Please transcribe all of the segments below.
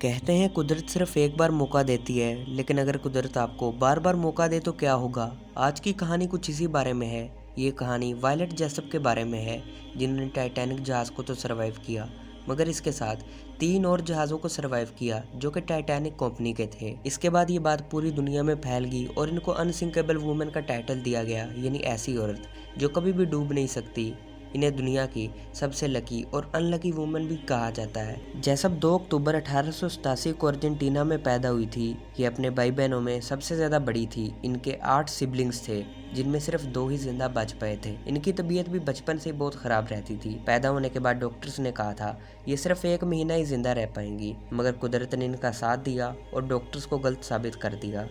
कहते हैं कुदरत सिर्फ एक बार मौका देती है, लेकिन अगर कुदरत आपको बार बार मौका दे तो क्या होगा। आज की कहानी कुछ इसी बारे में है। ये कहानी वायलेट जेसप के बारे में है, जिन्होंने टाइटैनिक जहाज़ को तो सरवाइव किया, मगर इसके साथ 3 और जहाज़ों को सरवाइव किया जो कि टाइटैनिक कंपनी के थे। इसके बाद ये बात पूरी दुनिया में फैल गई और इनको अनसिंकेबल वुमेन का टाइटल दिया गया, यानी ऐसी औरत जो कभी भी डूब नहीं सकती। इन्हें दुनिया की सबसे लकी और अनलकी वुमन भी कहा जाता है। जेसप 2 अक्टूबर 1887 को अर्जेंटीना में पैदा हुई थी। ये अपने भाई बहनों में सबसे ज़्यादा बड़ी थी। इनके 8 सिबलिंग्स थे, जिनमें सिर्फ 2 ही जिंदा बच पाए थे। इनकी तबीयत भी बचपन से बहुत ख़राब रहती थी। पैदा होने के बाद डॉक्टर्स ने कहा था ये सिर्फ 1 महीना ही जिंदा रह पाएंगी, मगर कुदरत ने इनका साथ दिया और डॉक्टर्स को गलत साबित कर दिया।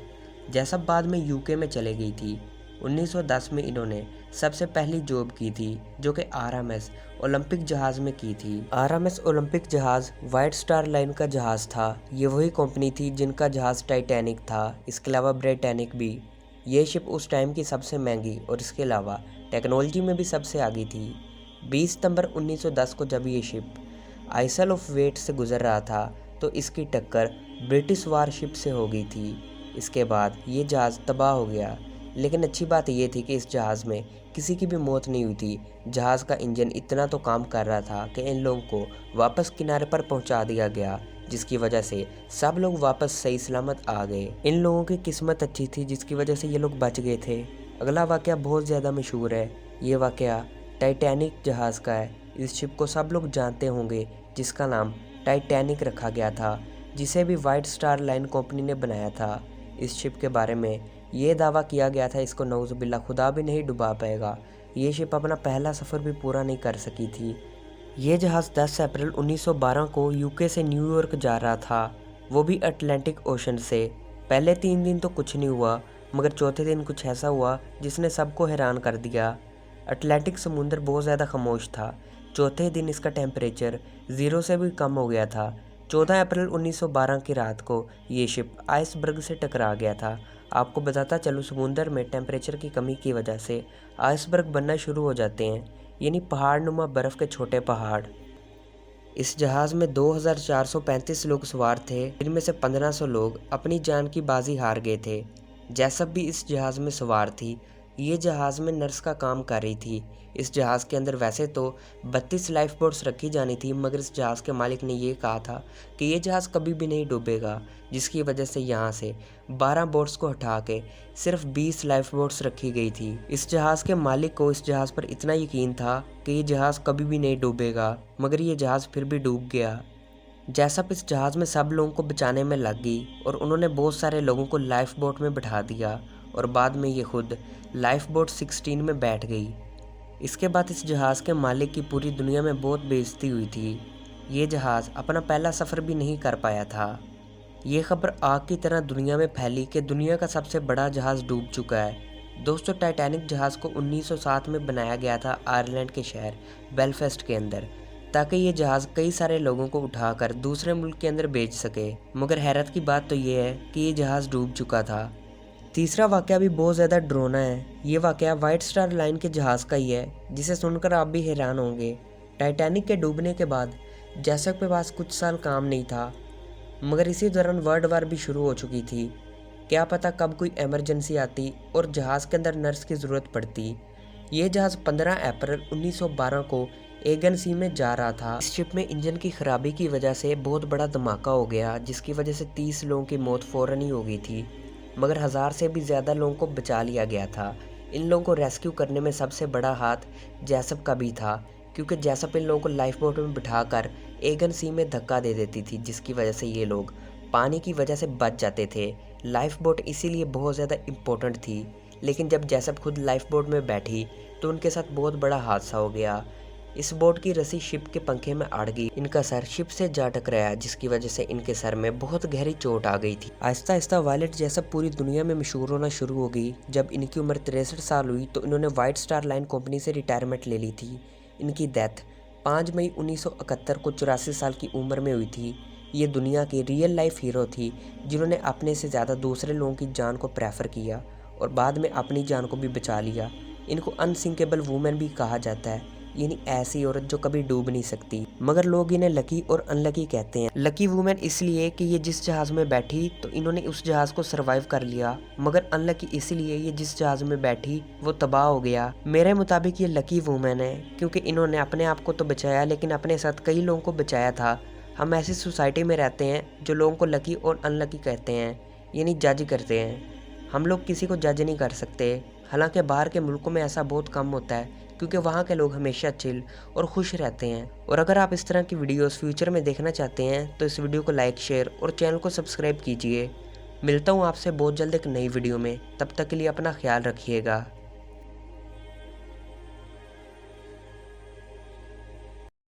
जेसप बाद में यूके में चले गई थी। 1910 में इन्होंने सबसे पहली जॉब की थी, जो कि आरएमएस ओलंपिक जहाज़ में की थी। आरएमएस ओलंपिक जहाज़ वाइट स्टार लाइन का जहाज़ था। ये वही कंपनी थी जिनका जहाज़ टाइटैनिक था। इसके अलावा ब्रिटानिक भी। ये शिप उस टाइम की सबसे महंगी और इसके अलावा टेक्नोलॉजी में भी सबसे आगे थी। 20 सितंबर 1910 को जब ये शिप आइसल ऑफ वेट से गुजर रहा था, तो इसकी टक्कर ब्रिटिश वारशिप से हो गई थी। इसके बाद ये जहाज़ तबाह हो गया, लेकिन अच्छी बात यह थी कि इस जहाज़ में किसी की भी मौत नहीं हुई थी। जहाज़ का इंजन इतना तो काम कर रहा था कि इन लोगों को वापस किनारे पर पहुंचा दिया गया, जिसकी वजह से सब लोग वापस सही सलामत आ गए। इन लोगों की किस्मत अच्छी थी, जिसकी वजह से ये लोग बच गए थे। अगला वाक़या बहुत ज़्यादा मशहूर है। ये वाक़या टाइटैनिक जहाज़ का है। इस शिप को सब लोग जानते होंगे, जिसका नाम टाइटैनिक रखा गया था, जिसे भी वाइट स्टार लाइन कंपनी ने बनाया था। इस शिप के बारे में ये दावा किया गया था इसको नौज़ुबिल्ला खुदा भी नहीं डुबा पाएगा। ये शिप अपना पहला सफ़र भी पूरा नहीं कर सकी थी। ये जहाज़ 10 अप्रैल 1912 को यूके से न्यूयॉर्क जा रहा था, वो भी अटलांटिक ओशन से। पहले 3 दिन तो कुछ नहीं हुआ, मगर चौथे दिन कुछ ऐसा हुआ जिसने सबको हैरान कर दिया। अटलांटिक समुंदर बहुत ज़्यादा खामोश था। चौथे दिन इसका टेम्परेचर 0 से भी कम हो गया था। 14 अप्रैल 1912 की रात को ये शिप आइसबर्ग से टकरा गया था। आपको बताता चलूँ, समुंदर में टेम्परेचर की कमी की वजह से आइसबर्ग बनना शुरू हो जाते हैं, यानी पहाड़-नुमा बर्फ़ के छोटे पहाड़। इस जहाज़ में 2435 लोग सवार थे, जिनमें से 1500 लोग अपनी जान की बाजी हार गए थे। जेसप भी इस जहाज़ में सवार थी। ये जहाज़ में नर्स का काम कर रही थी। इस जहाज़ के अंदर वैसे तो 32 लाइफ बोट्स रखी जानी थी, मगर इस जहाज़ के मालिक ने ये कहा था कि ये जहाज़ कभी भी नहीं डूबेगा, जिसकी वजह से यहाँ से 12 बोट्स को हटा के सिर्फ 20 लाइफ बोट्स रखी गई थी। इस जहाज़ के मालिक को इस जहाज़ पर इतना यकीन था कि ये जहाज़ कभी भी नहीं डूबेगा, मगर ये जहाज़ फिर भी डूब गया। जेसप इस जहाज़ में सब लोगों को बचाने में लग गई और उन्होंने बहुत सारे लोगों को लाइफ बोट में बिठा दिया और बाद में ये खुद लाइफ बोट 16 में बैठ गई। इसके बाद इस जहाज़ के मालिक की पूरी दुनिया में बहुत बेइज्जती हुई थी। ये जहाज़ अपना पहला सफ़र भी नहीं कर पाया था। ये खबर आग की तरह दुनिया में फैली कि दुनिया का सबसे बड़ा जहाज़ डूब चुका है। दोस्तों, टाइटैनिक जहाज़ को 1907 में बनाया गया था आयरलैंड के शहर बेलफास्ट के अंदर, ताकि ये जहाज़ कई सारे लोगों को उठाकर दूसरे मुल्क के अंदर भेज सके। मगर हैरत की बात तो ये है कि ये जहाज़ डूब चुका था। तीसरा वाक़या भी बहुत ज़्यादा डरावना है। ये वाक़या वाइट स्टार लाइन के जहाज़ का ही है, जिसे सुनकर आप भी हैरान होंगे। टाइटैनिक के डूबने के बाद जेसप के पास कुछ साल काम नहीं था, मगर इसी दौरान वर्ल्ड वार भी शुरू हो चुकी थी। क्या पता कब कोई इमरजेंसी आती और जहाज़ के अंदर नर्स की ज़रूरत पड़ती। ये जहाज़ 15 अप्रैल 1912 को एगन सी में जा रहा था। इस शिप में इंजन की खराबी की वजह से बहुत बड़ा धमाका हो गया, जिसकी वजह से 30 लोगों की मौत फ़ौरन ही हो गई थी, मगर 1000 से भी ज़्यादा लोगों को बचा लिया गया था। इन लोगों को रेस्क्यू करने में सबसे बड़ा हाथ जेसप का भी था, क्योंकि जेसप इन लोगों को लाइफ बोट में बिठाकर एगन सी में धक्का दे देती थी, जिसकी वजह से ये लोग पानी की वजह से बच जाते थे। लाइफ बोट इसीलिए बहुत ज़्यादा इम्पोर्टेंट थी, लेकिन जब जेसप खुद लाइफ बोट में बैठी तो उनके साथ बहुत बड़ा हादसा हो गया। इस बोट की रस्सी शिप के पंखे में अड़ गई। इनका सर शिप से जा टकराया, जिसकी वजह से इनके सर में बहुत गहरी चोट आ गई थी। आहिस्ता आहिस्ता वायलेट जेसप पूरी दुनिया में मशहूर होना शुरू हो गई। जब इनकी उम्र 63 साल हुई तो इन्होंने वाइट स्टार लाइन कंपनी से रिटायरमेंट ले ली थी। इनकी डेथ 5 मई 1971 को 84 साल की उम्र में हुई थी। ये दुनिया की रियल लाइफ हीरो थी, जिन्होंने अपने से ज़्यादा दूसरे लोगों की जान को प्रेफर किया और बाद में अपनी जान को भी बचा लिया। इनको अनसिंकेबल वूमेन भी कहा जाता है। यानी ऐसी औरत जो कभी डूब नहीं सकती। मगर लोग इन्हें लकी और अनलकी कहते हैं। लकी वुमेन इसलिए कि ये जिस जहाज में बैठी तो इन्होंने उस जहाज को सरवाइव कर लिया, मगर अनलकी इसलिए ये जिस जहाज में बैठी वो तबाह हो गया। मेरे मुताबिक ये लकी वुमेन है क्योंकि इन्होंने अपने आप को तो बचाया लेकिन अपने साथ कई लोगों को बचाया था। हम ऐसी सोसाइटी में रहते हैं जो लोगों को लकी और अनलकी कहते हैं, यानी जज करते हैं। हम लोग किसी को जज नहीं कर सकते। हालांकि बाहर के मुल्कों में ऐसा बहुत कम होता है क्योंकि वहाँ के लोग हमेशा चिल और खुश रहते हैं। और अगर आप इस तरह की वीडियोस फ्यूचर में देखना चाहते हैं तो इस वीडियो को लाइक, शेयर और चैनल को सब्सक्राइब कीजिए। मिलता हूँ आपसे बहुत जल्द एक नई वीडियो में। तब तक के लिए अपना ख्याल रखिएगा।